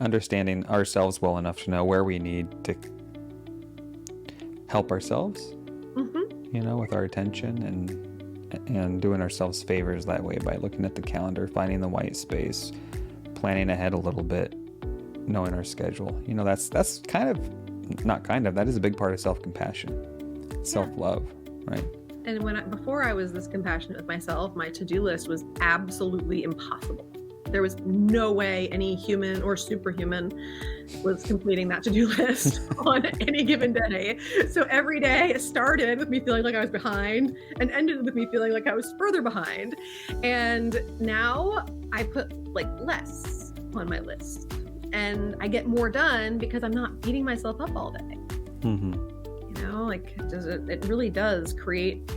understanding ourselves well enough to know where we need to help ourselves, with our attention and doing ourselves favors that way by looking at the calendar, finding the white space, planning ahead a little bit, knowing our schedule. That's kind of, not kind of, that is a big part of self-compassion, self-love, right? And before I was this compassionate with myself, my to-do list was absolutely impossible. There was no way any human or superhuman was completing that to-do list on any given day. So every day started with me feeling like I was behind and ended with me feeling like I was further behind. And now I put less on my list and I get more done because I'm not beating myself up all day. It really does create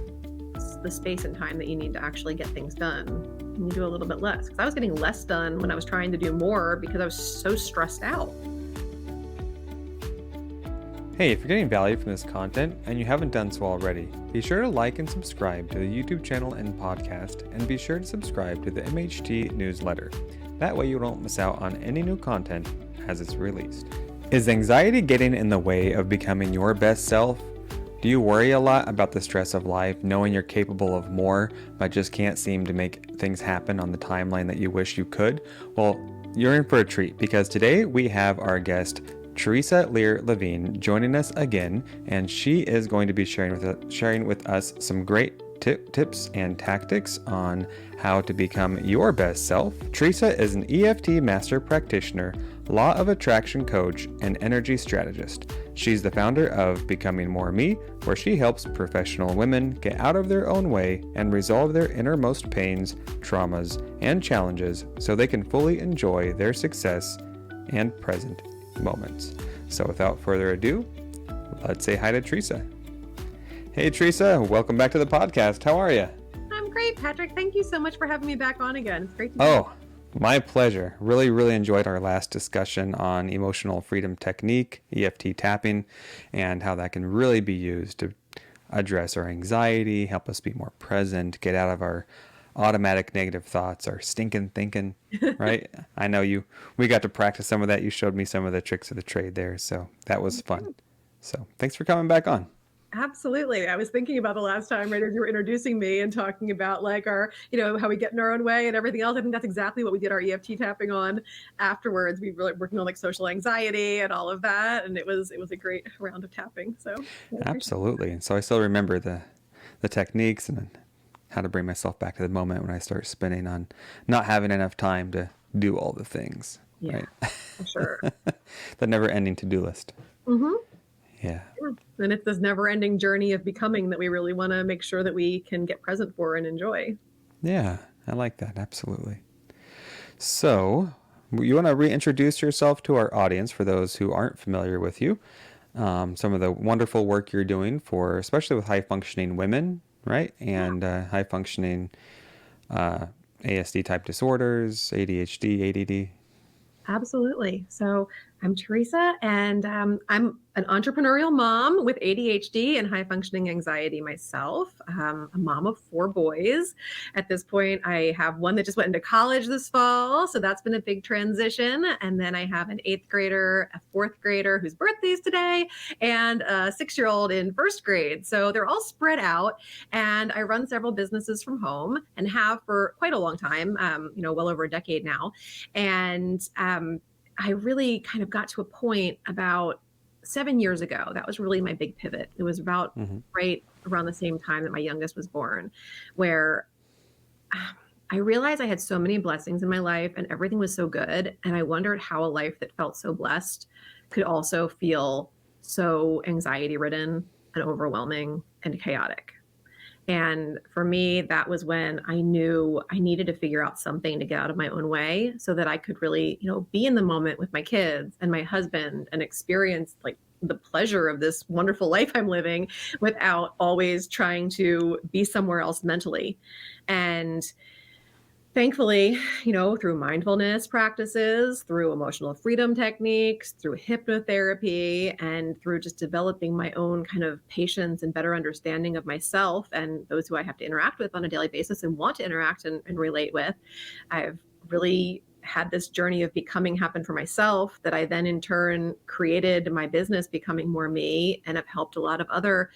the space and time that you need to actually get things done. And you do a little bit less. Because I was getting less done when I was trying to do more because I was so stressed out. Hey, if you're getting value from this content and you haven't done so already, be sure to like and subscribe to the YouTube channel and podcast, and be sure to subscribe to the MHT newsletter. That way you don't miss out on any new content as it's released. Is anxiety getting in the way of becoming your best self? Do you worry a lot about the stress of life, knowing you're capable of more, but just can't seem to make things happen on the timeline that you wish you could? Well, you're in for a treat, because today we have our guest, Theresa Lear Levine, joining us again, and she is going to be sharing with us some great tips and tactics on how to become your best self. Theresa is an EFT master practitioner, law of attraction coach, and energy strategist. She's the founder of Becoming More Me, where she helps professional women get out of their own way and resolve their innermost pains, traumas, and challenges so they can fully enjoy their success and present moments. So without further ado, let's say hi to Theresa. Hey Theresa, welcome back to the podcast. How are you? I'm great, Patrick. Thank you so much for having me back on again. It's great to be here. My pleasure. Really enjoyed our last discussion on emotional freedom technique, EFT tapping, and how that can really be used to address our anxiety, help us be more present, get out of our automatic negative thoughts, our stinking thinking, right? I know we got to practice some of that. You showed me some of the tricks of the trade there, so that was fun. So thanks for coming back on. Absolutely. I was thinking about the last time, right, as you were introducing me and talking about our, how we get in our own way and everything else. I think that's exactly what we did our EFT tapping on afterwards. We were working on social anxiety and all of that. And it was a great round of tapping. So absolutely. And so I still remember the techniques and how to bring myself back to the moment when I start spinning on not having enough time to do all the things. Yeah, right? For sure. The never ending to-do list. Yeah. And it's this never-ending journey of becoming that we really want to make sure that we can get present for and enjoy. Yeah, I like that. Absolutely. So, you want to reintroduce yourself to our audience for those who aren't familiar with you. Some of the wonderful work you're doing especially with high-functioning women, right? And high-functioning ASD type disorders, ADHD, ADD. Absolutely. So I'm Theresa, and I'm an entrepreneurial mom with ADHD and high functioning anxiety myself. A mom of 4 boys. At this point, I have one that just went into college this fall, so that's been a big transition. And then I have an 8th grader, a 4th grader whose birthday's today, and a 6-year-old in 1st grade. So they're all spread out, and I run several businesses from home and have for quite a long time, well over a decade now. And I really kind of got to a point about 7 years ago. That was really my big pivot. It was about right around the same time that my youngest was born, where I realized I had so many blessings in my life and everything was so good. And I wondered how a life that felt so blessed could also feel so anxiety ridden and overwhelming and chaotic. And for me, that was when I knew I needed to figure out something to get out of my own way so that I could really, be in the moment with my kids and my husband and experience the pleasure of this wonderful life I'm living without always trying to be somewhere else mentally. And thankfully, through mindfulness practices, through emotional freedom techniques, through hypnotherapy, and through just developing my own kind of patience and better understanding of myself and those who I have to interact with on a daily basis and want to interact and relate with, I've really had this journey of becoming happen for myself, that I then in turn created my business Becoming More Me, and have helped a lot of other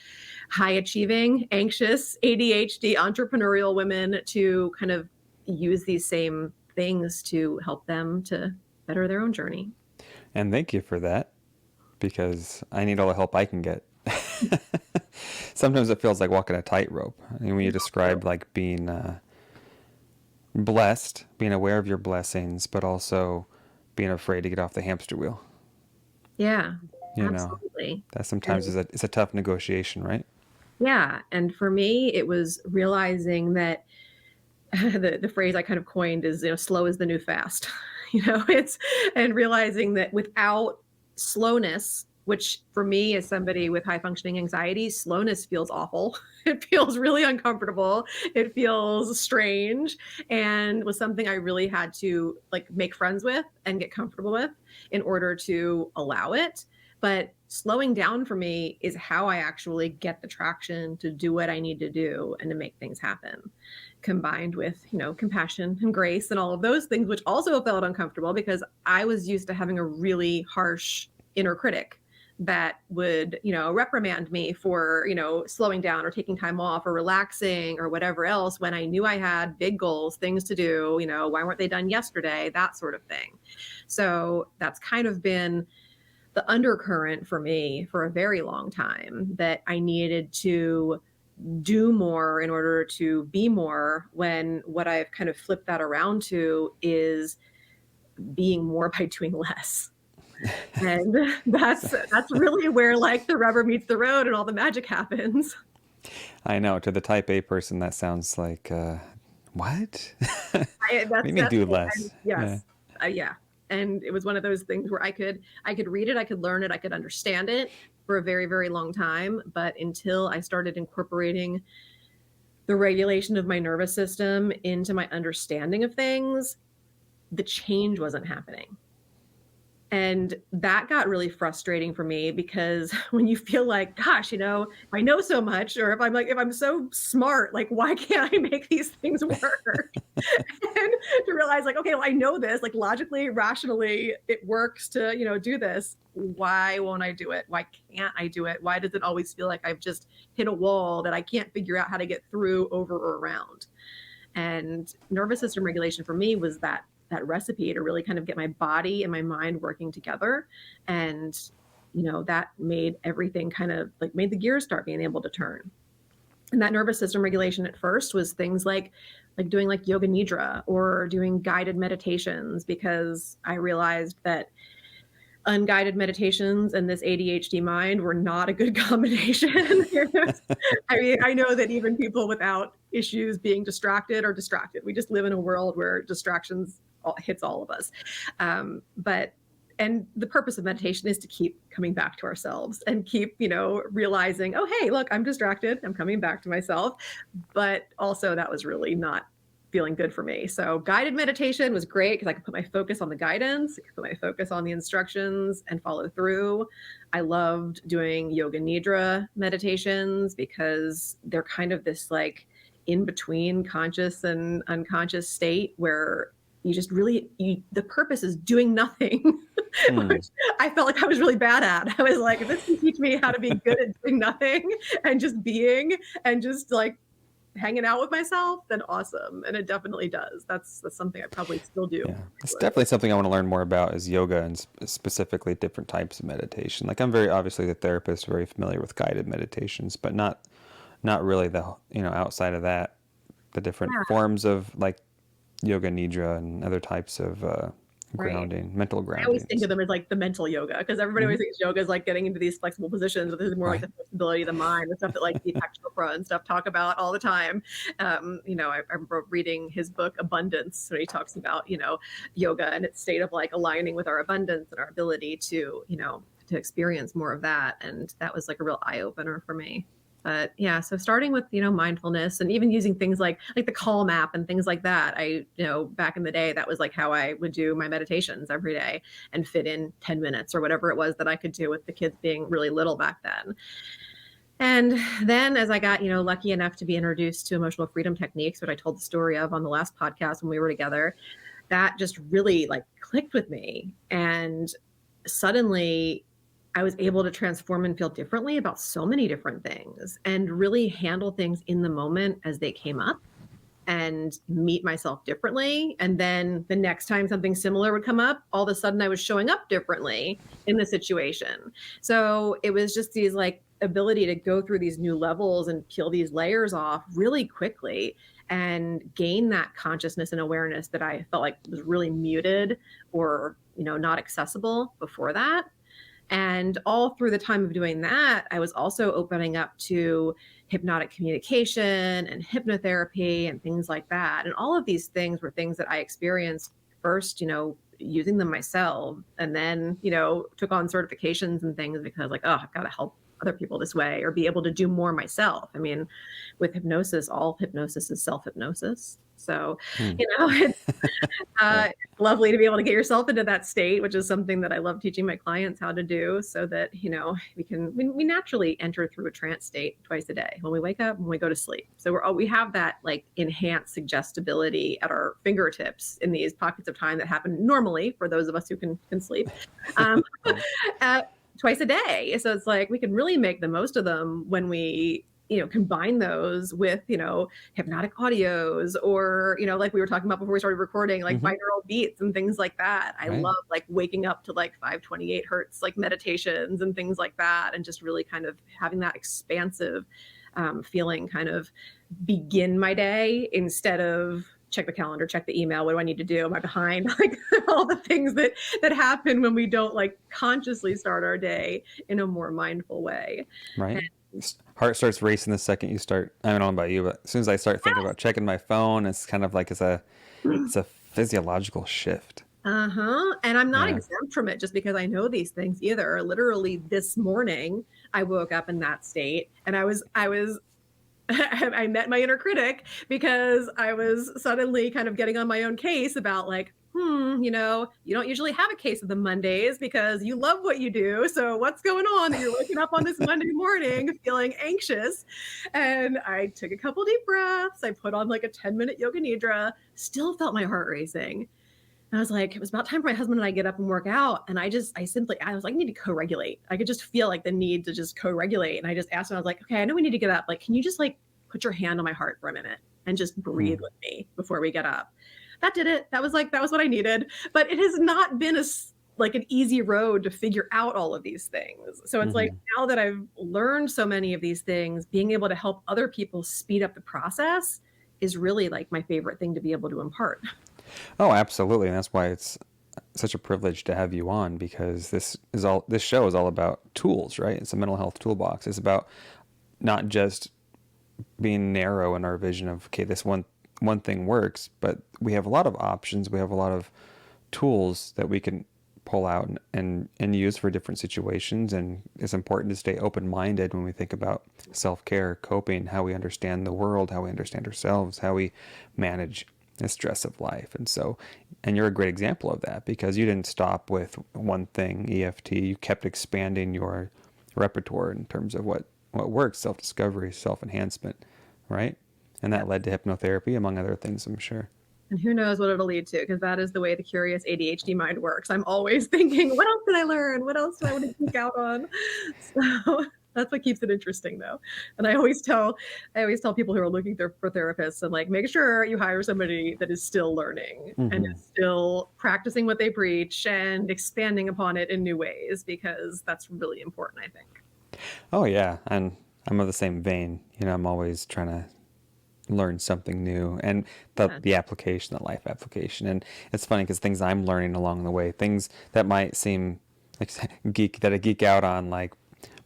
high achieving, anxious, ADHD, entrepreneurial women to kind of use these same things to help them to better their own journey. And thank you for that, because I need all the help I can get. Sometimes it feels like walking a tightrope. I mean, when you describe like being blessed, being aware of your blessings, but also being afraid to get off the hamster wheel. Yeah, You know, absolutely. that sometimes And is a tough negotiation, right? yeah, and for me, it was realizing that the phrase I kind of coined is, slow is the new fast. It's, and realizing that without slowness, which for me as somebody with high functioning anxiety, slowness feels awful. It feels really uncomfortable. It feels strange, and was something I really had to like make friends with and get comfortable with in order to allow it. But slowing down for me is how I actually get the traction to do what I need to do and to make things happen, combined with, compassion and grace and all of those things, which also felt uncomfortable because I was used to having a really harsh inner critic that would, reprimand me for, slowing down or taking time off or relaxing or whatever else, when I knew I had big goals, things to do, why weren't they done yesterday, that sort of thing. So that's kind of been the undercurrent for me for a very long time, that I needed to do more in order to be more, when what I've kind of flipped that around to is being more by doing less. And that's really where like the rubber meets the road and all the magic happens. I know, to the type A person, that sounds like, what? What do you mean That's do it. less? Yeah. Yes. Yeah. And it was one of those things where I could read it, I could learn it, I could understand it for a very, very long time. But until I started incorporating the regulation of my nervous system into my understanding of things, the change wasn't happening. And that got really frustrating for me, because when you feel like, gosh, if I know so much, or if I'm so smart, like, why can't I make these things work? And to realize like, okay, well, I know this, like logically, rationally, it works to, do this. Why won't I do it? Why can't I do it? Why does it always feel like I've just hit a wall that I can't figure out how to get through, over, or around? And nervous system regulation for me was that recipe to really kind of get my body and my mind working together. And, that made everything kind of like made the gears start being able to turn. And that nervous system regulation at first was things like doing like yoga nidra or doing guided meditations, because I realized that unguided meditations and this ADHD mind were not a good combination. I mean, I know that even people without issues being distracted are distracted. We just live in a world where distractions hits all of us. And the purpose of meditation is to keep coming back to ourselves and keep, realizing, oh, hey, look, I'm distracted. I'm coming back to myself. But also that was really not feeling good for me. So guided meditation was great because I could put my focus on the guidance, I could put my focus on the instructions and follow through. I loved doing yoga nidra meditations because they're kind of this like in between conscious and unconscious state where you just really, the purpose is doing nothing, which I felt like I was really bad at. I was like, if this can teach me how to be good at doing nothing and just being and just like hanging out with myself, then awesome. And it definitely does. That's something I probably still do. Yeah, it's definitely something I want to learn more about, is yoga, and specifically different types of meditation. Like, I'm very obviously the therapist, very familiar with guided meditations, but not really the, outside of that, the different forms of like yoga nidra and other types of grounding, mental grounding. I always think of them as like the mental yoga, because everybody always thinks yoga is like getting into these flexible positions, but this is more like the flexibility of the mind, the stuff that like Deepak Chopra and stuff talk about all the time. I remember reading his book Abundance, when he talks about, yoga and its state of like aligning with our abundance and our ability to, to experience more of that. And that was like a real eye opener for me. But yeah, so starting with, mindfulness, and even using things like the Calm app and things like that. Back in the day, that was like how I would do my meditations every day and fit in 10 minutes or whatever it was that I could do, with the kids being really little back then. And then as I got, lucky enough to be introduced to emotional freedom techniques, which I told the story of on the last podcast when we were together, that just really like clicked with me. And suddenly I was able to transform and feel differently about so many different things and really handle things in the moment as they came up and meet myself differently. And then the next time something similar would come up, all of a sudden I was showing up differently in the situation. So it was just these like ability to go through these new levels and peel these layers off really quickly and gain that consciousness and awareness that I felt like was really muted or, not accessible before that. And all through the time of doing that, I was also opening up to hypnotic communication and hypnotherapy and things like that. And all of these things were things that I experienced first, using them myself, and then, took on certifications and things because like, oh, I've got to help other people this way or be able to do more myself. I mean, with hypnosis, all hypnosis is self-hypnosis. So, it's lovely to be able to get yourself into that state, which is something that I love teaching my clients how to do so that, we naturally enter through a trance state twice a day when we wake up and when we go to sleep. So we have that like enhanced suggestibility at our fingertips in these pockets of time that happen normally for those of us who can sleep. Twice a day. So it's like we can really make the most of them when we, combine those with, hypnotic audios or, like we were talking about before we started recording, like binaural beats and things like that. I love like waking up to like 528 hertz, like meditations and things like that. And just really kind of having that expansive feeling kind of begin my day instead of check the calendar, check the email. What do I need to do? Am I behind? Like all the things that happen when we don't like consciously start our day in a more mindful way. Right. Heart starts racing the second you start. I don't know about you, but as soon as I start thinking about checking my phone, it's kind of like it's a physiological shift. And I'm not exempt from it just because I know these things either. Literally this morning, I woke up in that state and I met my inner critic because I was suddenly kind of getting on my own case about like, you don't usually have a case of the Mondays because you love what you do. So what's going on that you're waking up on this Monday morning feeling anxious? And I took a couple deep breaths. I put on like a 10-minute yoga nidra, still felt my heart racing. And I was like, it was about time for my husband and I get up and work out. And I was like, I need to co-regulate. I could just feel like the need to just co-regulate. And I just asked him, I was like, okay, I know we need to get up. Like, can you just like put your hand on my heart for a minute and just breathe with me before we get up? That did it. That was what I needed. But it has not been an easy road to figure out all of these things. So it's like now that I've learned so many of these things, being able to help other people speed up the process is really like my favorite thing to be able to impart. Oh, absolutely. And that's why it's such a privilege to have you on, because this show is all about tools, right? It's a mental health toolbox. It's about not just being narrow in our vision of, okay, this one thing works, but we have a lot of options. We have a lot of tools that we can pull out and use for different situations. And it's important to stay open-minded when we think about self-care, coping, how we understand the world, how we understand ourselves, how we manage the stress of life. And you're a great example of that, because you didn't stop with one thing, EFT. You kept expanding your repertoire in terms of what works, self-discovery, self-enhancement, right? And that led to hypnotherapy, among other things, I'm sure. And who knows what it'll lead to, because that is the way the curious ADHD mind works. I'm always thinking, what else did I learn? What else do I want to geek out on? So that's what keeps it interesting, though. And I always tell people who are looking for therapists, and like, make sure you hire somebody that is still learning and is still practicing what they preach and expanding upon it in new ways, because that's really important, I think. Oh, yeah. And I'm of the same vein. I'm always trying to learn something new, and the application, the life application. And it's funny because things I'm learning along the way, things that might seem like I geek out on, like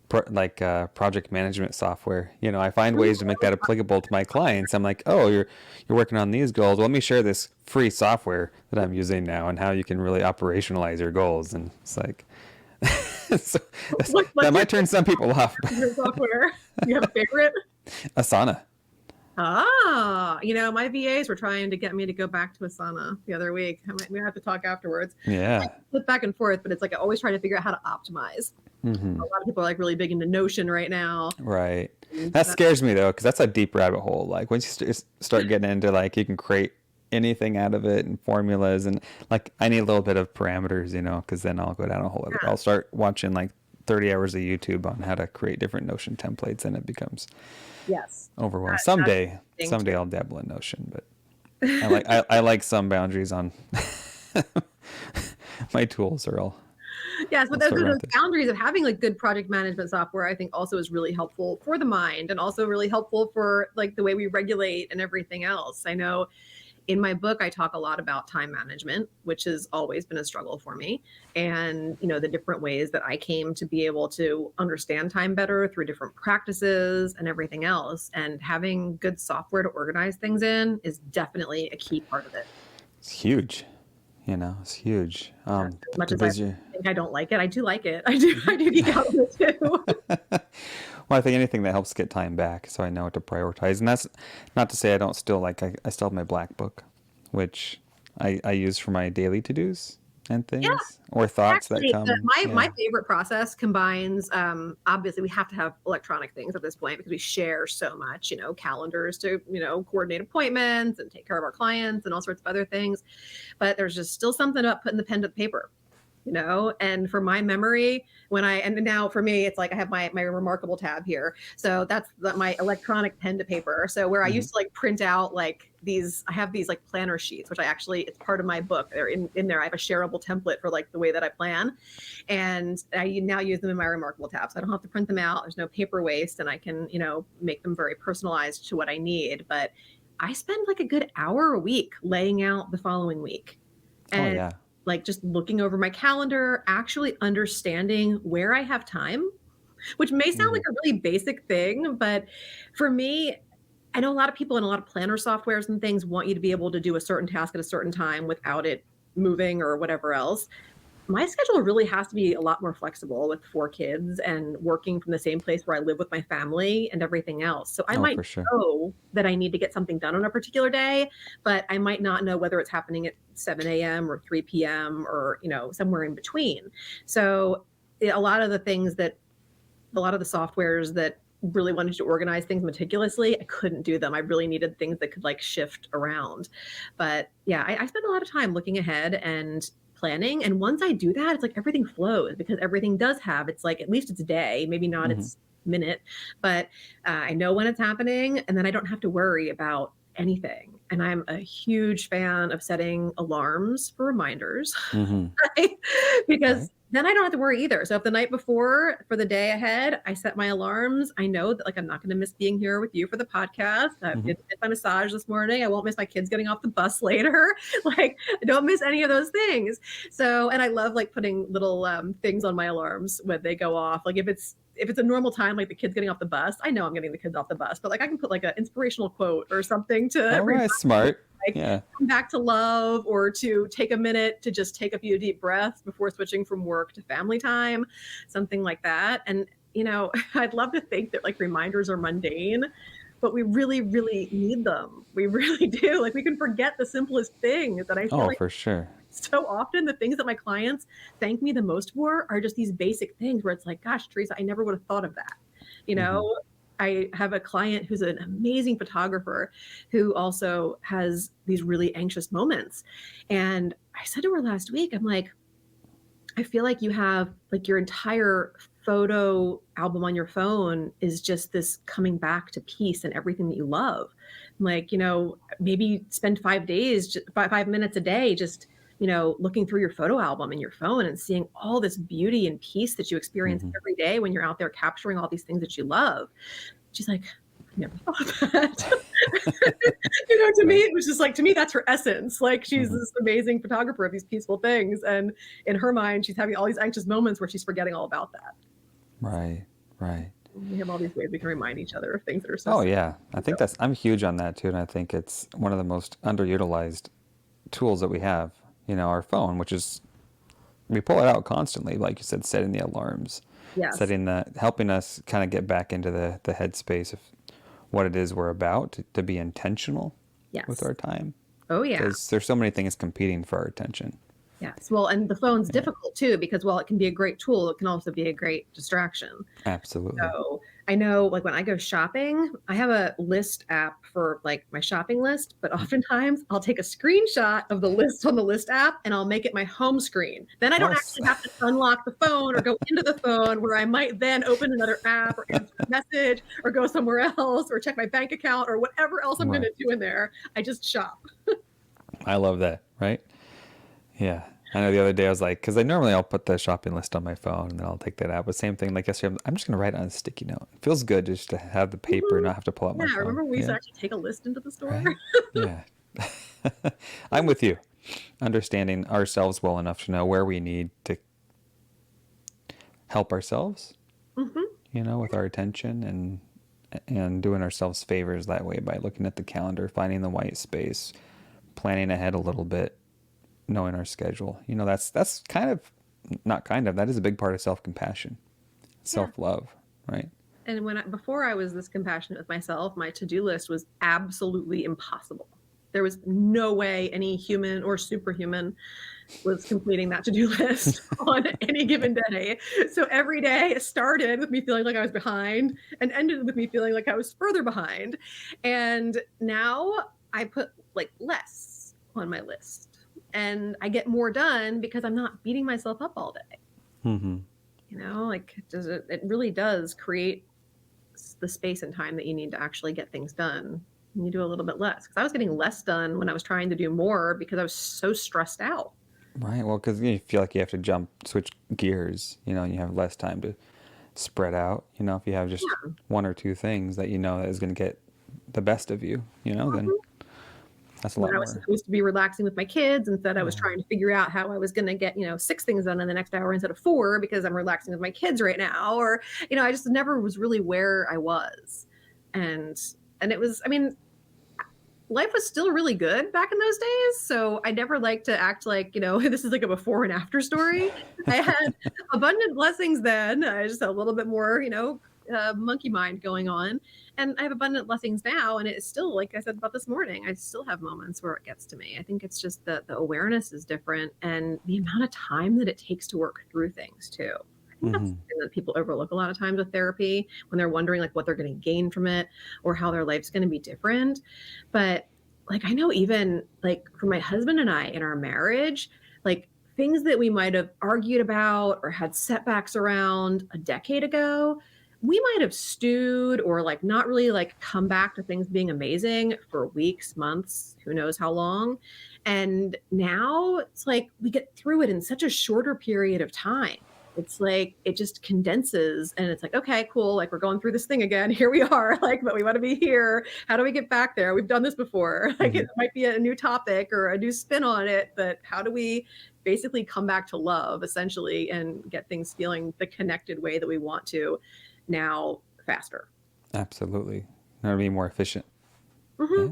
project management software. I find ways to make that applicable to my clients. I'm like, oh, you're working on these goals. Well, let me share this free software that I'm using now and how you can really operationalize your goals. And it's like, so that might turn some people off. Your software. You have a favorite? Asana. My VAs were trying to get me to go back to Asana the other week. We have to talk afterwards. Yeah. I flip back and forth, but it's like I always try to figure out how to optimize. A lot of people are like really big into Notion right now. Right. That scares me though, because that's a deep rabbit hole. Like once you start getting into like, you can create anything out of it and formulas. And like, I need a little bit of parameters, because then I'll go down a whole other, Yeah. I'll start watching like 30 hours of YouTube on how to create different Notion templates, and it becomes Yes. overwhelming. That's the thing Someday too. I'll dabble in Notion, but I like some boundaries on my tools, or Yes, but I'll those, start those running through. boundaries of having like good project management software, I think also is really helpful for the mind and also really helpful for like the way we regulate and everything else. I know in my book, I talk a lot about time management, which has always been a struggle for me. And, the different ways that I came to be able to understand time better through different practices and everything else. And having good software to organize things in is definitely a key part of it. It's huge. It's huge. As much The as I busier. think I don't like it, I do like it. I do geek out on it too. Well, I think anything that helps get time back, so I know what to prioritize. And that's not to say I don't still like, I still have my black book, which I use for my daily to-dos and Yeah. things, or thoughts that Actually, come. my Yeah. favorite process combines, obviously we have to have electronic things at this point because we share so much, calendars to, coordinate appointments and take care of our clients and all sorts of other things. But there's just still something about putting the pen to the paper. And for my memory, and now for me, it's like I have my Remarkable tab here. So that's my electronic pen to paper. So where I Mm-hmm. used to like print out like I have these like planner sheets, which it's part of my book. They're in there. I have a shareable template for like the way that I plan. And I now use them in my Remarkable tab. So I don't have to print them out. There's no paper waste, and I can, make them very personalized to what I need. But I spend like a good hour a week laying out the following week. Oh And yeah. like just looking over my calendar, actually understanding where I have time, which may sound Mm-hmm. like a really basic thing, but for me, I know a lot of people and a lot of planner softwares and things want you to be able to do a certain task at a certain time without it moving or whatever else. My schedule really has to be a lot more flexible with 4 kids and working from the same place where I live with my family and everything else. So I Oh, might for sure. know that I need to get something done on a particular day, but I might not know whether it's happening at 7 a.m. or 3 p.m. or, somewhere in between. So a lot of the softwares that really wanted to organize things meticulously, I couldn't do them. I really needed things that could like shift around. But yeah, I spend a lot of time looking ahead and planning. And once I do that, it's like everything flows because everything does have, it's like at least it's a day, maybe not Mm-hmm. its minute, but I know when it's happening, and then I don't have to worry about anything. And I'm a huge fan of setting alarms for reminders. Mm-hmm. Because Right. then I don't have to worry either. So if the night before for the day ahead, I set my alarms, I know that like I'm not going to miss being here with you for the podcast. I Mm-hmm. didn't miss my massage this morning. I won't miss my kids getting off the bus later. Like I don't miss any of those things. So, and I love like putting little things on my alarms when they go off. Like if it's a normal time, like the kids getting off the bus, I know I'm getting the kids off the bus, but like I can put like an inspirational quote or something to All remind right. Smart. like Yeah. come back to love, or to take a minute to just take a few deep breaths before switching from work to family time, something like that. And I'd love to think that like reminders are mundane, but we really, really need them. We really do. Like we can forget the simplest things. And I feel Oh, like for sure. so often the things that my clients thank me the most for are just these basic things where it's like, gosh, Theresa, I never would have thought of that. You Mm-hmm. know, I have a client who's an amazing photographer who also has these really anxious moments. And I said to her last week, I'm like, I feel like you have like your entire photo album on your phone is just this coming back to peace and everything that you love. Like, maybe spend 5 days, 5 minutes a day, just, looking through your photo album in your phone and seeing all this beauty and peace that you experience Mm-hmm. every day when you're out there capturing all these things that you love. She's like, I never thought of that. To me, Right. it was just like, to me, that's her essence. Like, she's Mm-hmm. this amazing photographer of these peaceful things. And in her mind, she's having all these anxious moments where she's forgetting all about that. Right. Right. We have all these ways we can remind each other of things that are so Oh simple. yeah. I think I'm huge on that too, and I think it's one of the most underutilized tools that we have. Our phone, which is, we pull it out constantly, like you said, setting the alarms, Yes. helping us kind of get back into the headspace of what it is we're about, to be intentional with Yes. our time, Oh, yeah. because there's so many things competing for our attention. Yes. Well, and the phone's Yeah. difficult too, because while it can be a great tool, it can also be a great distraction. Absolutely. So I know, like when I go shopping, I have a list app for like my shopping list, but oftentimes I'll take a screenshot of the list on the list app and I'll make it my home screen. Then I don't Oh, actually have to unlock the phone or go into the phone where I might then open another app or answer a message or go somewhere else or check my bank account or whatever else I'm going right. to do in there. I just shop. I love that, right? Yeah. I know the other day I was like, because I'll put the shopping list on my phone and then I'll take that out. But same thing, like yesterday, I'm just going to write it on a sticky note. It feels good just to have the paper and Mhm. not have to pull out my Yeah, phone. remember we used to Yeah. actually take a list into the store? Right? Yeah. I'm with you. Understanding ourselves well enough to know where we need to help ourselves, Hmm. with our attention and doing ourselves favors that way by looking at the calendar, finding the white space, planning ahead a little bit, knowing our schedule. That's kind of not kind of that is a big part of self-compassion, Yeah. self-love, right? And before I was this compassionate with myself, my to-do list was absolutely impossible. There was no way any human or superhuman was completing that to-do list on any given day. So every day started with me feeling like I was behind and ended with me feeling like I was further behind. And now I put like less on my list and I get more done because I'm not beating myself up all day. Mm-hmm. Like it really does create the space and time that you need to actually get things done. You do a little bit less because I was getting less done when I was trying to do more because I was so stressed out. Right. Well, because you feel like you have to switch gears, and you have less time to spread out. If you have just Yeah. one or two things that that is going to get the best of you, then that's a When lot I was more. supposed to be relaxing with my kids, instead I was Yeah. trying to figure out how I was going to get, 6 things done in the next hour instead of 4 because I'm relaxing with my kids right now. Or, I just never was really where I was. And it was, I mean, life was still really good back in those days. So I never like to act like, this is like a before and after story. I had abundant blessings then. I just had a little bit more, monkey mind going on. And I have abundant blessings now. And it's still, like I said about this morning, I still have moments where it gets to me. I think it's just the awareness is different and the amount of time that it takes to work through things too. I think that's Mm-hmm. something that people overlook a lot of times with therapy when they're wondering like what they're going to gain from it or how their life's going to be different. But like I know even like for my husband and I in our marriage, like things that we might have argued about or had setbacks around a decade ago, we might have stewed or like not really like come back to things being amazing for weeks, months, who knows how long. And now it's like we get through it in such a shorter period of time. It's like it just condenses and it's like, okay, cool. Like we're going through this thing again. Here we are. Like, but we want to be here. How do we get back there? We've done this before. Like Mm-hmm. it might be a new topic or a new spin on it, but how do we basically come back to love essentially and get things feeling the connected way that we want to now faster? Absolutely. Now to be more efficient. Hmm. Yeah.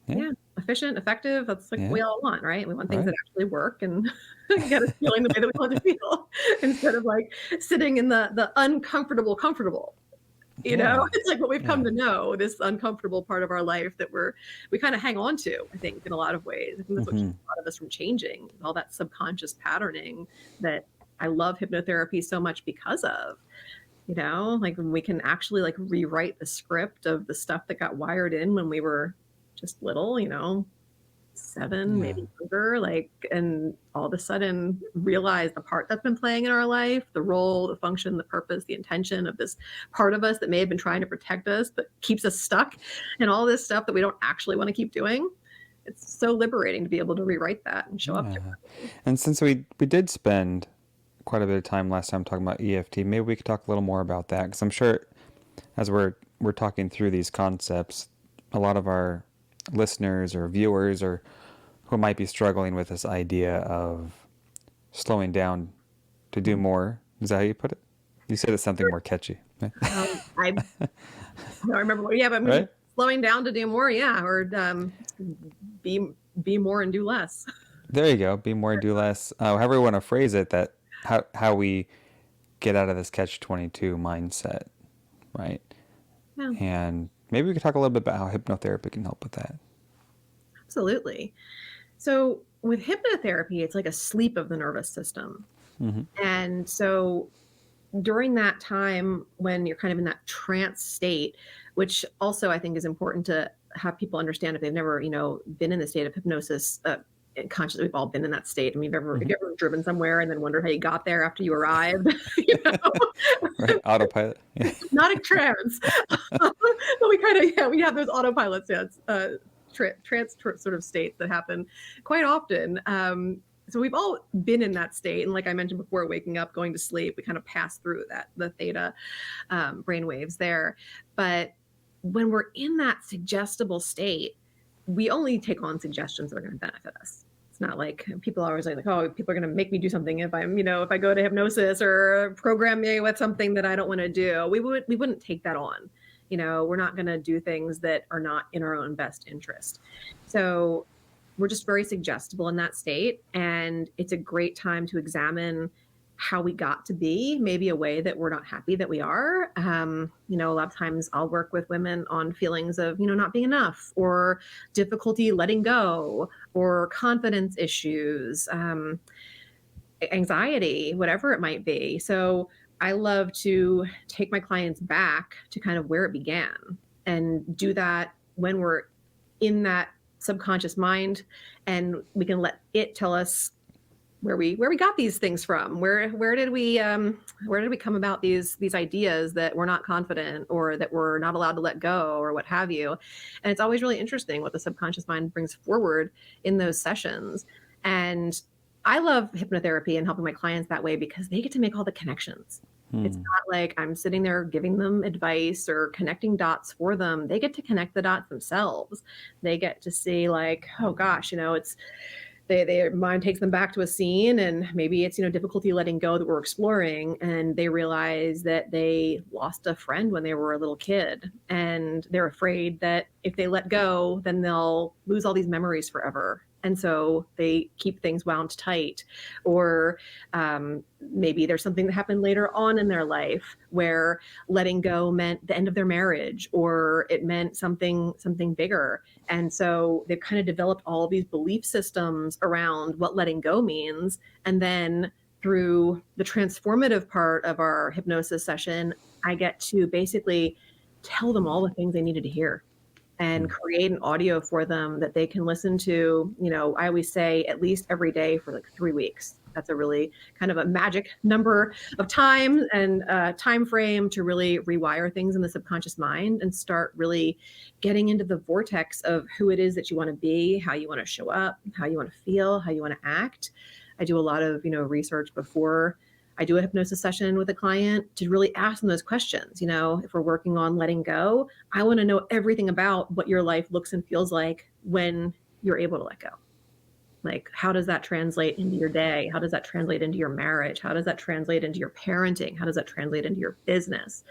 Yeah. Yeah. Efficient, effective. That's like what Yeah. we all want, right? We want things that Right. actually work and get us feeling the way that we want to feel instead of like sitting in the uncomfortable, comfortable. Yeah. It's like what we've come Yeah. to know, this uncomfortable part of our life that we kind of hang on to, I think, in a lot of ways. I think that's what Mm-hmm. keeps a lot of us from changing, all that subconscious patterning that I love hypnotherapy so much because of, like when we can actually like rewrite the script of the stuff that got wired in when we were just little, 7, Yeah. maybe younger, like, and all of a sudden realize the part that's been playing in our life, the role, the function, the purpose, the intention of this part of us that may have been trying to protect us, but keeps us stuck and all this stuff that we don't actually want to keep doing. It's so liberating to be able to rewrite that and show up Yeah. differently. And since we did spend quite a bit of time last time talking about EFT, maybe we could talk a little more about that because I'm sure as we're talking through these concepts, a lot of our listeners or viewers or who might be struggling with this idea of slowing down to do more. Is that how you put it? You said it's something more catchy. I don't remember what, yeah, but maybe Right? slowing down to do more, yeah, or be be more and do less. There you go. Be more, do less. However you want to phrase it, that how we get out of this catch-22 mindset, right? Yeah, And maybe we could talk a little bit about how hypnotherapy can help with that. absolutely. So with hypnotherapy, it's like a sleep of the nervous system. Mm-hmm. And so during that time when you're kind of in that trance state, which also I think is important to have people understand if they've never, been in the state of hypnosis, conscious, we've all been in that state. I mean, if you ever driven somewhere and then wondered how you got there after you arrived, Right. Autopilot. Yeah. not a trance. But we have those autopilot states, trance sort of states that happen quite often. So we've all been in that state. And like I mentioned before, waking up, going to sleep, we kind of pass through the theta brain waves there. But when we're in that suggestible state, we only take on suggestions that are going to benefit us. It's not like people are always like, oh, people are going to make me do something if if I go to hypnosis or program me with something that I don't want to do. We wouldn't take that on. We're not going to do things that are not in our own best interest. So we're just very suggestible in that state. And it's a great time to examine how we got to be, maybe a way that we're not happy that we are. A lot of times I'll work with women on feelings of, not being enough, or difficulty letting go, or confidence issues, anxiety, whatever it might be. So I love to take my clients back to kind of where it began, and do that when we're in that subconscious mind, and we can let it tell us where we got these things from. Where did we come about these ideas that we're not confident, or that we're not allowed to let go, or what have you. And it's always really interesting what the subconscious mind brings forward in those sessions. And I love hypnotherapy and helping my clients that way, because they get to make all the connections. It's not like I'm sitting there giving them advice or connecting dots for them. They get to connect the dots themselves. They get to see, like, oh gosh, it's their mind takes them back to a scene, and maybe it's, difficulty letting go that we're exploring. And they realize that they lost a friend when they were a little kid, and they're afraid that if they let go, then they'll lose all these memories forever. And so they keep things wound tight. Or maybe there's something that happened later on in their life where letting go meant the end of their marriage, or it meant something bigger. And so they've kind of developed all these belief systems around what letting go means. And then through the transformative part of our hypnosis session, I get to basically tell them all the things they needed to hear, and create an audio for them that they can listen to. I always say at least every day for like 3 weeks. That's a really kind of a magic number of time and time frame to really rewire things in the subconscious mind, and start really getting into the vortex of who it is that you want to be, how you want to show up, how you want to feel, how you want to act. I do a lot of, research before I do a hypnosis session with a client, to really ask them those questions. If we're working on letting go, I want to know everything about what your life looks and feels like when you're able to let go. Like, how does that translate into your day? How does that translate into your marriage? How does that translate into your parenting? How does that translate into your business?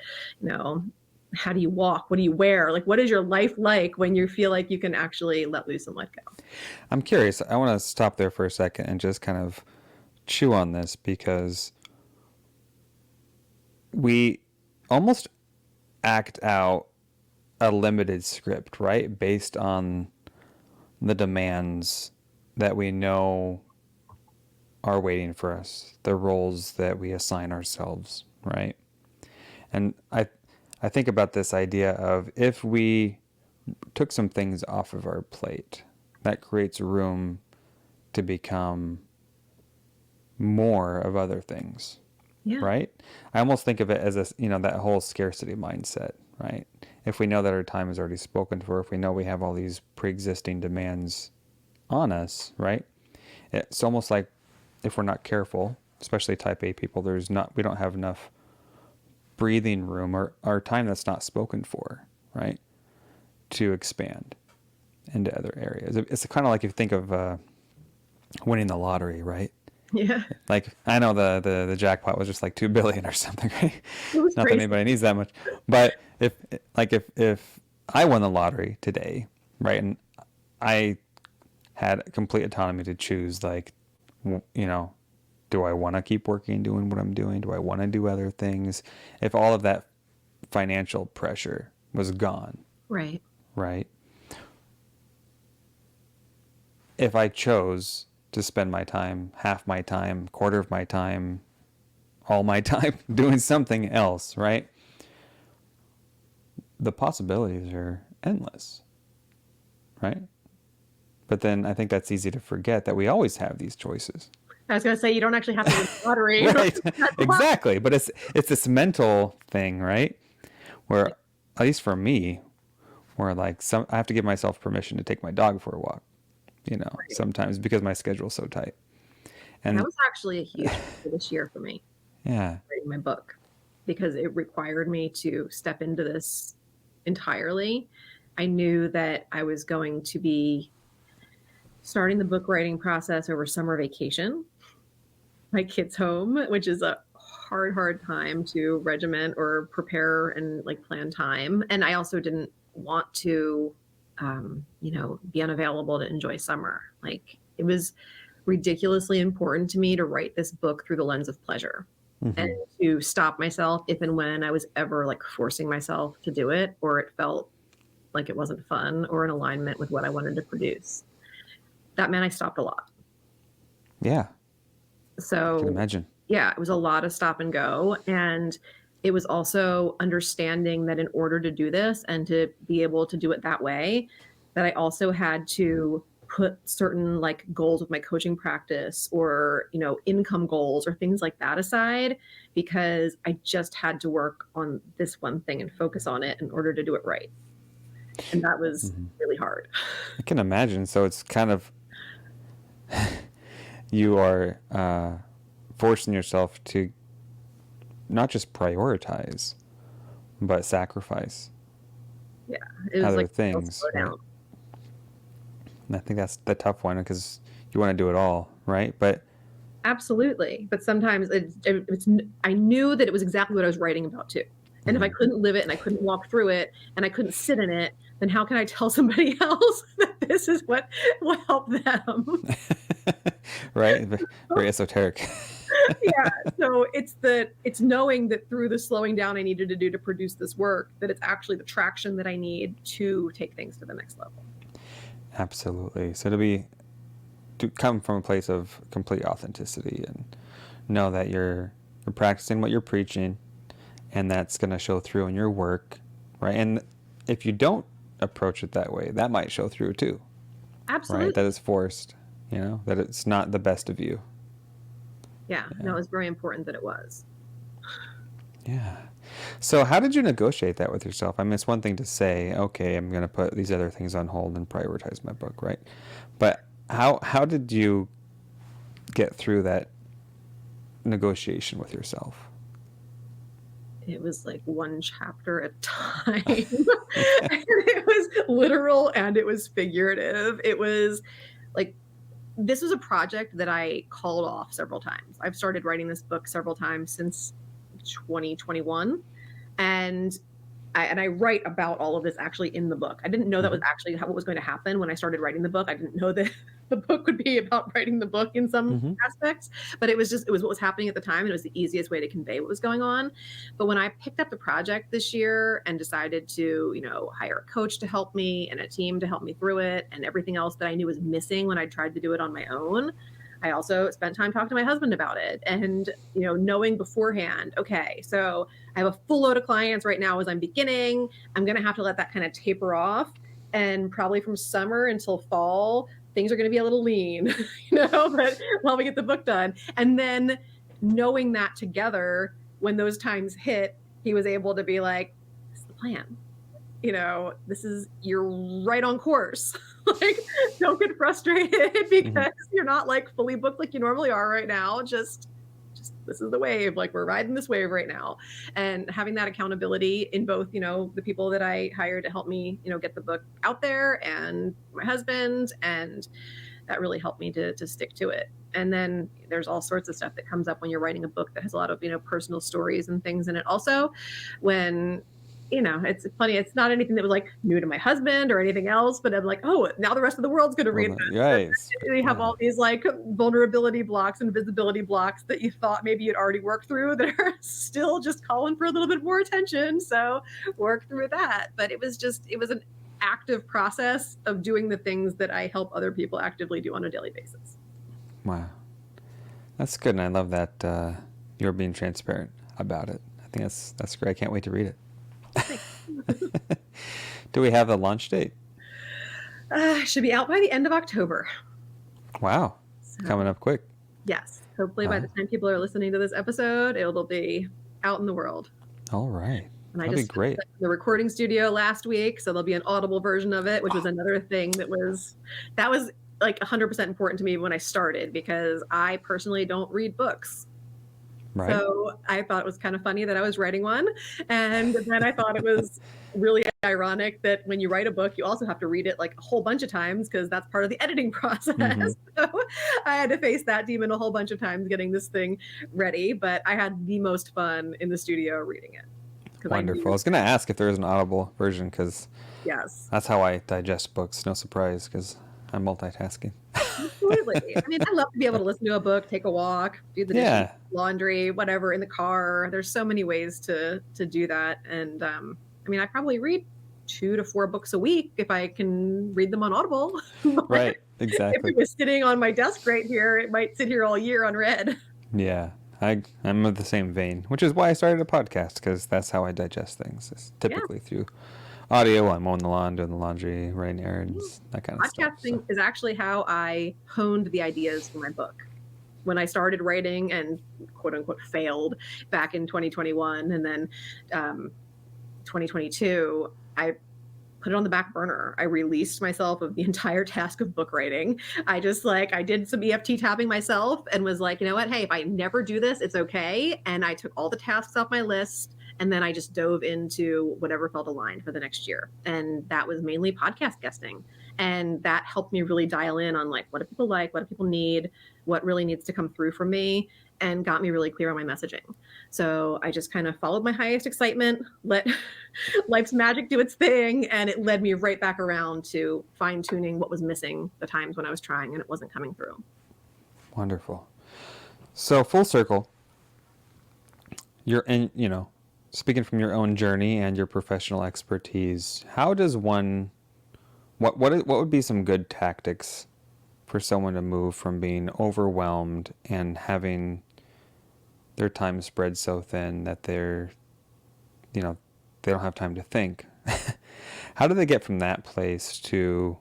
How do you walk? What do you wear? Like, what is your life like when you feel like you can actually let loose and let go? I'm curious. I want to stop there for a second and just kind of chew on this, because we almost act out a limited script, right? Based on the demands that we know are waiting for us, the roles that we assign ourselves, right? And I think about this idea of, if we took some things off of our plate, that creates room to become more of other things. Yeah. Right? I almost think of it as that whole scarcity mindset, right? If we know that our time is already spoken for, if we know we have all these pre-existing demands on us, right? It's almost like, if we're not careful, especially type A people, we don't have enough breathing room, or our time that's not spoken for, right? To expand into other areas. It's kind of like, if you think of winning the lottery, right? Yeah. Like, I know the jackpot was just like 2 billion or something, right? It was Not crazy. that anybody needs that much. But if I won the lottery today, right, and I had complete autonomy to choose, like, do I want to keep working, doing what I'm doing? Do I want to do other things? If all of that financial pressure was gone, Right. right? If I chose to spend my time, half my time, quarter of my time all my time doing something else, right? The possibilities are endless, right? But then I think that's easy to forget that we always have these choices. I was going to say, you don't actually have to win the lottery. Right. Exactly. But it's this mental thing, right? Where, at least for me, where like I have to give myself permission to take my dog for a walk, Right. sometimes because my schedule's so tight. That And was actually a huge for this year for me, yeah. writing my book, because it required me to step into this entirely. I knew that I was going to be starting the book writing process over summer vacation. My kid's home, which is a hard time to regiment or prepare and like plan time. And I also didn't want to, be unavailable to enjoy summer. Like, it was ridiculously important to me to write this book through the lens of pleasure, and Mm-hmm. to stop myself if and when I was ever like forcing myself to do it, or it felt like it wasn't fun or in alignment with what I wanted to produce. That meant I stopped a lot. Yeah. I can So imagine. yeah, it was a lot of stop and go. And it was also understanding that in order to do this and to be able to do it that way, that I also had to put certain like goals with my coaching practice, or, income goals or things like that aside, because I just had to work on this one thing and focus on it in order to do it right. And that was Mm-hmm. really hard. I can imagine. So it's kind of, you are forcing yourself to not just prioritize, but sacrifice Yeah, it was other like a real things, right? slowdown. And I think that's the tough one because you want to do it all, right? But Absolutely. But sometimes I knew that it was exactly what I was writing about too. And if I mm-hmm. couldn't live it and I couldn't walk through it and I couldn't sit in it, then how can I tell somebody else that this is what will help them? Right? Very esoteric. Yeah. So it's knowing that through the slowing down I needed to do to produce this work, that it's actually the traction that I need to take things to the next level. Absolutely. So to come from a place of complete authenticity and know that you're practicing what you're preaching, and that's going to show through in your work, right? And if you don't approach it that way, that might show through too, right? That Absolutely. it's forced, that it's not the best of you. Yeah. Yeah. No, it was very important that it was. Yeah. So how did you negotiate that with yourself? I mean, it's one thing to say, okay, I'm going to put these other things on hold and prioritize my book, right? But how did you get through that negotiation with yourself? It was like one chapter at a time. It was literal and it was figurative. It was like, this was a project that I called off several times. I've started writing this book several times since 2021. And I write about all of this actually in the book. I didn't know that was Mm-hmm. actually what was going to happen when I started writing the book. I didn't know that the book would be about writing the book in some Mm-hmm. aspects, but it was what was happening at the time, and it was the easiest way to convey what was going on. But when I picked up the project this year and decided to, hire a coach to help me and a team to help me through it, and everything else that I knew was missing when I tried to do it on my own, I also spent time talking to my husband about it, and knowing beforehand, okay, so I have a full load of clients right now as I'm beginning. I'm going to have to let that kind of taper off. And probably from summer until fall, things are going to be a little lean, but while we get the book done. And then knowing that together, when those times hit, he was able to be like, this is the plan. You're right on course. Like, don't get frustrated Mm-hmm. because you're not like fully booked like you normally are right now. Just this is the wave, like we're riding this wave right now. And having that accountability in both, the people that I hired to help me, get the book out there, and my husband, and that really helped me to stick to it. And then there's all sorts of stuff that comes up when you're writing a book that has a lot of, personal stories and things in it also. When it's funny. It's not anything that was like new to my husband or anything else, but I'm like, oh, now the rest of the world's going to read Well, this. right. And you have Yeah. all these like vulnerability blocks and visibility blocks that you thought maybe you'd already worked through that are still just calling for a little bit more attention. So work through that. But it was an active process of doing the things that I help other people actively do on a daily basis. Wow. That's good. And I love that you're being transparent about it. I think that's great. I can't wait to read it. Do we have a launch date? Should be out by the end of October. Wow. So, Coming up quick. yes. Hopefully by the time people are listening to this episode, it'll be out in the world. All right. And That'd be great. The recording studio last week, so there'll be an Audible version of it, which was another thing that was like 100% important to me when I started, because I personally don't read books. Right. So I thought it was kind of funny that I was writing one. And then I thought it was really ironic that when you write a book, you also have to read it like a whole bunch of times, because that's part of the editing process. Mm-hmm. So I had to face that demon a whole bunch of times getting this thing ready. But I had the most fun in the studio reading it. Wonderful. I was going to ask if there was an Audible version, because yes, that's how I digest books. No surprise, because I'm multitasking. Absolutely. I mean, I love to be able to listen to a book, take a walk, do the dishes, laundry, whatever, in the car. There's so many ways to do that. And I mean, I probably read 2 to 4 books a week if I can read them on Audible. Right, exactly. If it was sitting on my desk right here, it might sit here all year unread. Yeah, I'm of the same vein, which is why I started a podcast, because that's how I digest things. It's typically through audio. I'm mowing the lawn, doing the laundry, running errands, that kind of stuff. Podcasting is actually how I honed the ideas for my book. When I started writing and quote unquote failed back in 2021 and then 2022, I put it on the back burner. I released myself of the entire task of book writing. I did some EFT tapping myself and was like, you know what? Hey, if I never do this, it's okay. And I took all the tasks off my list. And then I just dove into whatever felt aligned for the next year. And that was mainly podcast guesting. And that helped me really dial in on like, what do people like? What do people need? What really needs to come through from me? And got me really clear on my messaging. So I just kind of followed my highest excitement, let life's magic do its thing. And it led me right back around to fine tuning what was missing the times when I was trying and it wasn't coming through. Wonderful. So full circle, speaking from your own journey and your professional expertise, how does one, what would be some good tactics for someone to move from being overwhelmed and having their time spread so thin that they don't have time to think? How do they get from that place to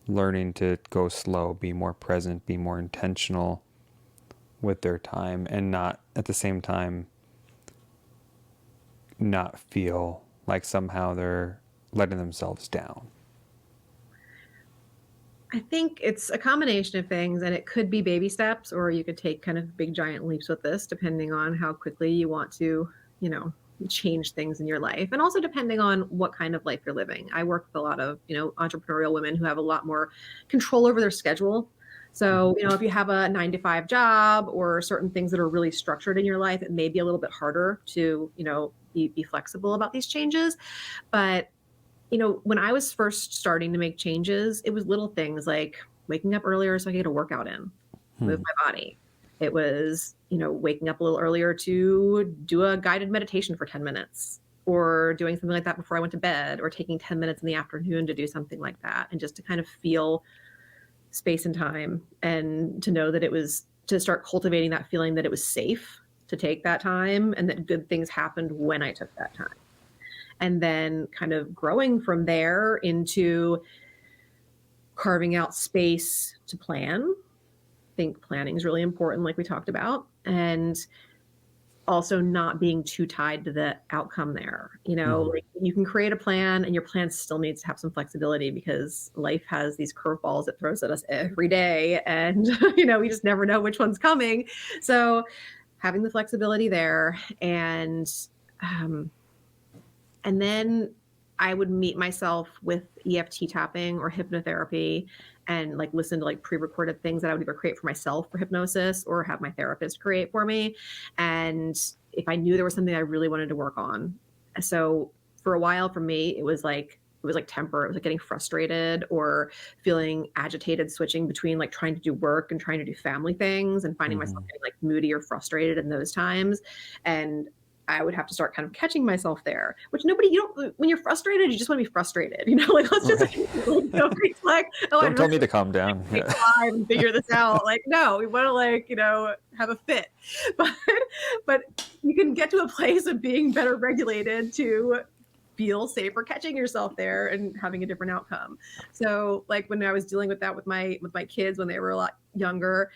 learning to go slow, be more present, be more intentional with their time, and not at the same time not feel like somehow they're letting themselves down? I think it's a combination of things, and it could be baby steps, or you could take kind of big giant leaps with this, depending on how quickly you want to, change things in your life, and also depending on what kind of life you're living. I work with a lot of, entrepreneurial women who have a lot more control over their schedule. So, if you have a 9-to-5 job or certain things that are really structured in your life, it may be a little bit harder to, be flexible about these changes. But, when I was first starting to make changes, it was little things like waking up earlier so I could get a workout in, move my body. It was, waking up a little earlier to do a guided meditation for 10 minutes, or doing something like that before I went to bed, or taking 10 minutes in the afternoon to do something like that. And just to kind of feel space and time, and to know that it was, to start cultivating that feeling that it was safe to take that time and that good things happened when I took that time. And then kind of growing from there into carving out space to plan. I think planning is really important, like we talked about, and also not being too tied to the outcome there. Like you can create a plan, and your plan still needs to have some flexibility, because life has these curveballs it throws at us every day, and we just never know which one's coming. So having the flexibility there, and then I would meet myself with EFT tapping or hypnotherapy, and like listen to like pre-recorded things that I would either create for myself for hypnosis or have my therapist create for me. And if I knew there was something I really wanted to work on. So for a while for me, it was like temper. It was like getting frustrated or feeling agitated, switching between like trying to do work and trying to do family things, and finding myself getting like moody or frustrated in those times. And I would have to start kind of catching myself there, which when you're frustrated, you just want to be frustrated, like, let's just, Right. nobody's like, oh, Don't I'd tell really me to calm down. take Yeah. 5 and figure this out. Like, no, we want to, like, have a fit. But, but you can get to a place of being better regulated to feel safer catching yourself there and having a different outcome. So like when I was dealing with that with my kids when they were a lot younger,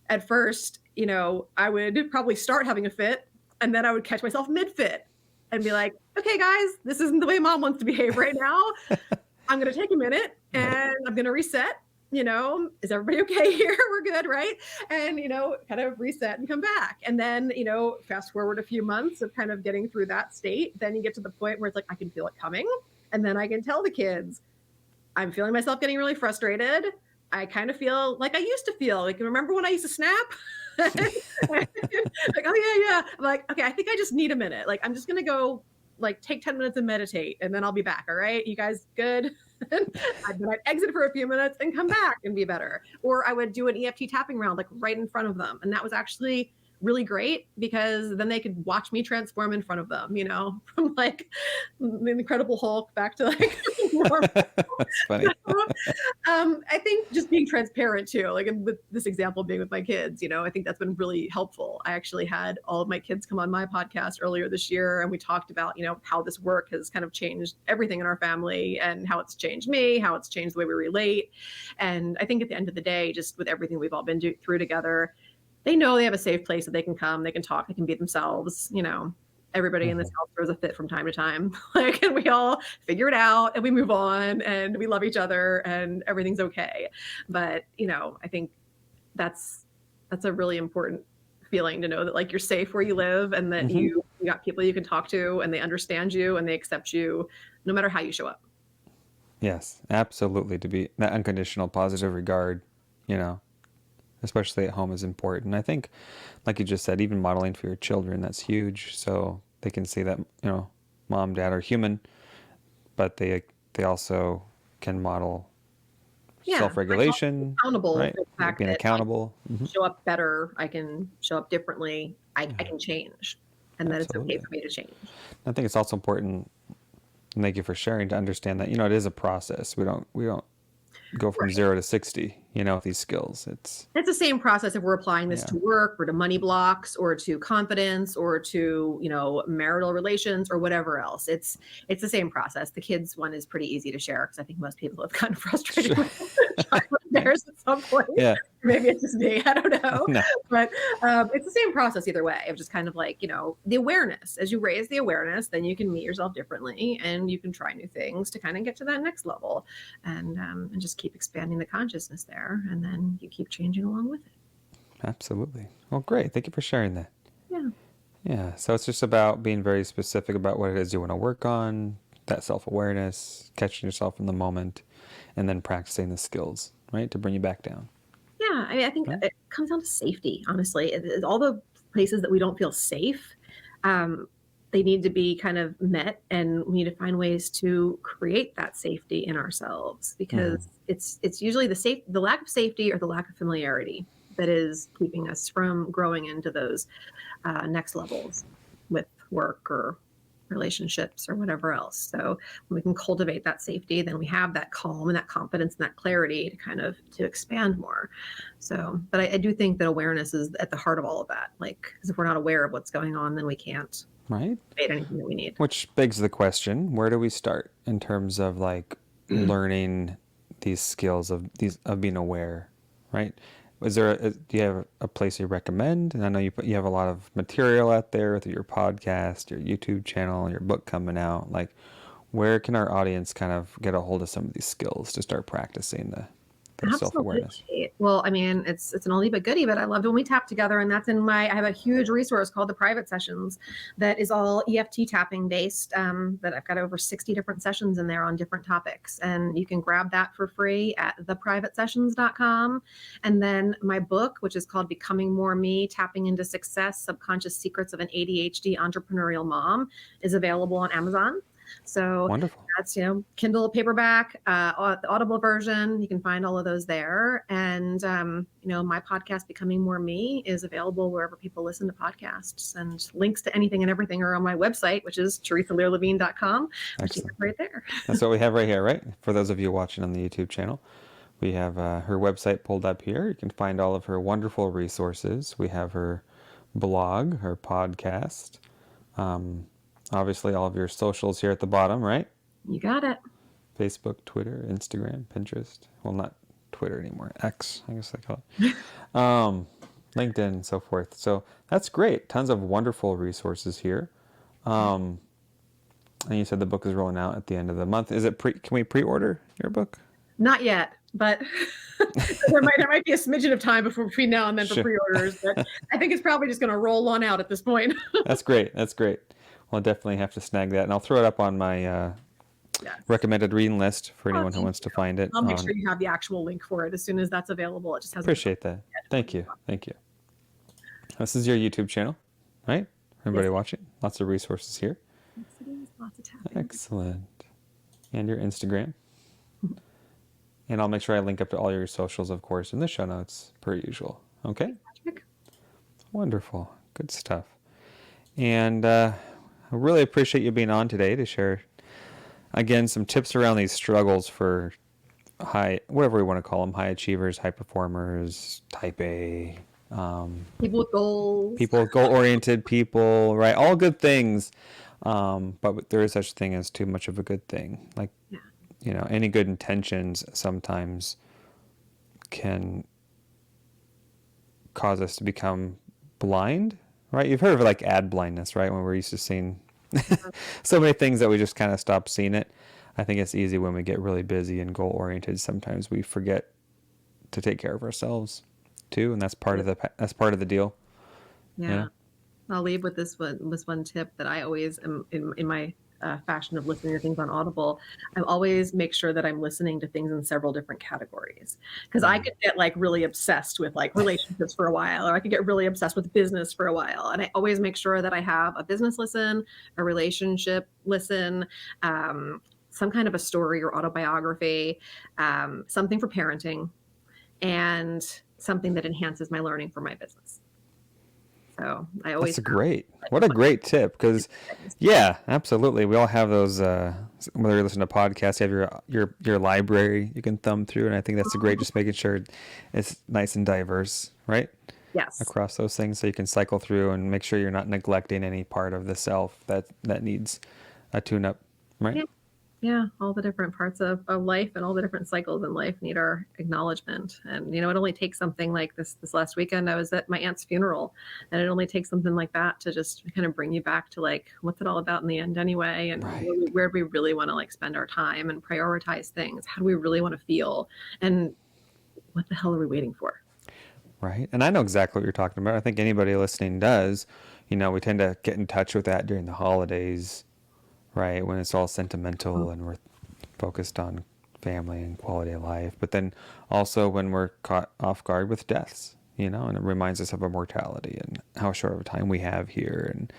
at first, I would probably start having a fit and then I would catch myself mid-fit and be like, okay, guys, this isn't the way mom wants to behave right now. I'm going to take a minute and I'm going to reset. Is everybody okay here? We're good, right? And, kind of reset and come back. And then, fast forward a few months of kind of getting through that state, then you get to the point where it's like, I can feel it coming. And then I can tell the kids, I'm feeling myself getting really frustrated. I kind of feel like I used to feel. Like, remember when I used to snap? Like, oh, yeah. I'm like, okay, I think I just need a minute. Like, I'm just going to go, like, take 10 minutes and meditate, and then I'll be back. All right, you guys good? Then I'd exit for a few minutes and come back and be better. Or I would do an EFT tapping round, like, right in front of them. And that was actually really great because then they could watch me transform in front of them, from like the Incredible Hulk back to like normal. That's funny. I think just being transparent too, like with this example being with my kids, I think that's been really helpful. I actually had all of my kids come on my podcast earlier this year and we talked about, how this work has kind of changed everything in our family and how it's changed me, how it's changed the way we relate. And I think at the end of the day, just with everything we've all been through together, they know they have a safe place that they can come, they can talk, they can be themselves. Everybody in this house throws a fit from time to time, like, and we all figure it out and we move on and we love each other and everything's okay. But, I think that's a really important feeling to know that, like, you're safe where you live and that you got people you can talk to and they understand you and they accept you no matter how you show up. Yes, absolutely. To be that unconditional positive regard, especially at home is important. I think, like you just said, even modeling for your children, that's huge. So they can see that, mom, dad are human, but they also can model self-regulation, accountable, right? for the fact Being that accountable. I can show up better, I can show up differently, I can change, and that it's okay for me to change. I think it's also important, and thank you for sharing, to understand that, it is a process. We don't go from 0 to 60, with these skills. It's the same process if we're applying this to work or to money blocks or to confidence or to, marital relations or whatever else. It's the same process. The kids one is pretty easy to share because I think most people have gotten frustrated with theirs at some point. Yeah. Maybe it's just me. I don't know. No. But it's the same process either way of just kind of like, the awareness. As you raise the awareness, then you can meet yourself differently and you can try new things to kind of get to that next level and just keep expanding the consciousness there. And then you keep changing along with it. Absolutely. Well, great. Thank you for sharing that. Yeah. Yeah. So it's just about being very specific about what it is you want to work on, that self-awareness, catching yourself in the moment, and then practicing the skills, right, to bring you back down. Yeah. I think it comes down to safety, honestly. All the places that we don't feel safe, they need to be kind of met, and we need to find ways to create that safety in ourselves because it's usually the lack of safety or the lack of familiarity that is keeping us from growing into those next levels with work or relationships or whatever else. So when we can cultivate that safety, then we have that calm and that confidence and that clarity to kind of to expand more. So, but I do think that awareness is at the heart of all of that. Like, because if we're not aware of what's going on, then we can't create anything that we need. Which begs the question, where do we start in terms of like learning these skills of being aware, right? Do you have a place you recommend? And I know you have a lot of material out there with your podcast, your YouTube channel, your book coming out. Like, where can our audience kind of get a hold of some of these skills to start practicing the self-awareness? Well, I mean, it's an oldie but goodie, but I loved when we tapped together, and that's I have a huge resource called the Private Sessions that is all EFT tapping based, that I've got over 60 different sessions in there on different topics, and you can grab that for free at theprivatesessions.com. And then my book, which is called Becoming More Me, Tapping into Success, Subconscious Secrets of an ADHD Entrepreneurial Mom, is available on Amazon. So Wonderful. that's, Kindle paperback, the Audible version. You can find all of those there. And, my podcast, Becoming More Me, is available wherever people listen to podcasts. And links to anything and everything are on my website, which is TheresaLearLevine.com, which is Excellent. right there. That's what we have right here, right? For those of you watching on the YouTube channel, we have her website pulled up here. You can find all of her wonderful resources. We have her blog, her podcast, obviously all of your socials here at the bottom, right? You got it. Facebook, Twitter, Instagram, Pinterest. Well, not Twitter anymore. X, I guess they call it. LinkedIn and so forth. So that's great. Tons of wonderful resources here. And you said the book is rolling out at the end of the month. Is it can we pre-order your book? Not yet, but there might be a smidgen of time between now and then for pre-orders. But I think it's probably just going to roll on out at this point. That's great. That's great. Well, I'll definitely have to snag that, and I'll throw it up on my recommended reading list for anyone who wants to find it. I'll make sure you have the actual link for it as soon as that's available. It just hasn't. Appreciate that. Thank you. Thank you. This is your YouTube channel, right? Everybody watching. Lots of resources here. Yes, it is. Lots of tapping. Excellent. And your Instagram. And I'll make sure I link up to all your socials, of course, in the show notes, per usual. Okay? Wonderful. Good stuff. And I really appreciate you being on today to share, again, some tips around these struggles for whatever we want to call them, high achievers, high performers, type A. People with goals. People, goal-oriented people, right? All good things. But there is such a thing as too much of a good thing. Like, any good intentions sometimes can cause us to become blind, right? You've heard of like ad blindness, right? When we're used to seeing so many things that we just kind of stop seeing it. I think it's easy when we get really busy and goal oriented. Sometimes we forget to take care of ourselves too, and that's part of the deal. Yeah. I'll leave with this one tip that I always am in my fashion of listening to things on Audible. I always make sure that I'm listening to things in several different categories, because I could get like really obsessed with like relationships for a while, or I could get really obsessed with business for a while. And I always make sure that I have a business listen, a relationship listen, some kind of a story or autobiography, something for parenting, and something that enhances my learning for my business. So I always. That's great. What a great tip. Because, yeah, absolutely. We all have those. Whether you listen to podcasts, you have your library you can thumb through, and I think that's great. Just making sure it's nice and diverse, right? Yes. Across those things, so you can cycle through and make sure you're not neglecting any part of the self that needs a tune-up, right? Yeah. Yeah, all the different parts of life and all the different cycles in life need our acknowledgement. And, it only takes something like this last weekend. I was at my aunt's funeral, and it only takes something like that to just kind of bring you back to like, what's it all about in the end anyway? And where do we really want to like spend our time and prioritize things? How do we really want to feel? And what the hell are we waiting for? Right. And I know exactly what you're talking about. I think anybody listening does. We tend to get in touch with that during the holidays, right, when it's all sentimental and we're focused on family and quality of life. But then also when we're caught off guard with deaths, and it reminds us of our mortality and how short of a time we have here, and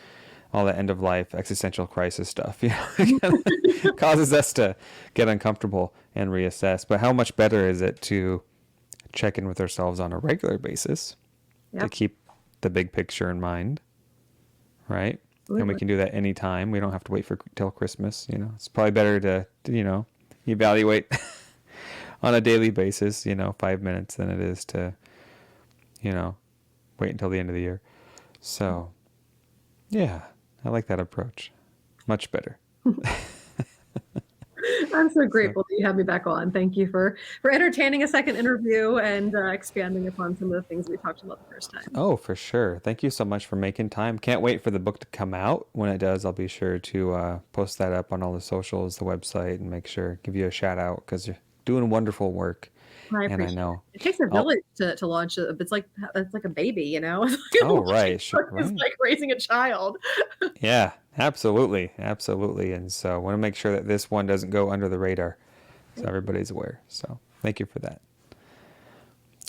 all the end of life existential crisis stuff, it causes us to get uncomfortable and reassess. But how much better is it to check in with ourselves on a regular basis to keep the big picture in mind, right? And we can do that anytime. We don't have to wait till Christmas. It's probably better to evaluate on a daily basis, 5 minutes, than it is to, wait until the end of the year. So, yeah, I like that approach. Much better. I'm so grateful that you had me back on. Thank you for entertaining a second interview and expanding upon some of the things we talked about the first time. Oh, for sure. Thank you so much for making time. Can't wait for the book to come out. When it does, I'll be sure to post that up on all the socials, the website, and give you a shout out, because you're doing wonderful work. I appreciate it. It takes a village to launch it. It's like a baby, Oh, right. It's like raising a child. Yeah, absolutely. Absolutely. And so I want to make sure that this one doesn't go under the radar, so everybody's aware. So thank you for that.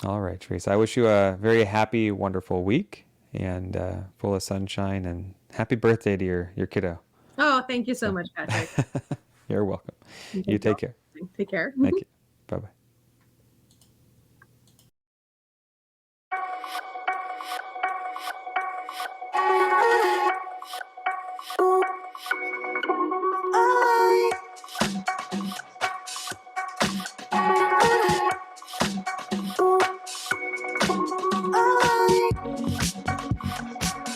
All right, Theresa. I wish you a very happy, wonderful week, and full of sunshine, and happy birthday to your kiddo. Oh, thank you so So much, Patrick. you're welcome. You Thank you take all. care. Take care. Thank you. Bye bye.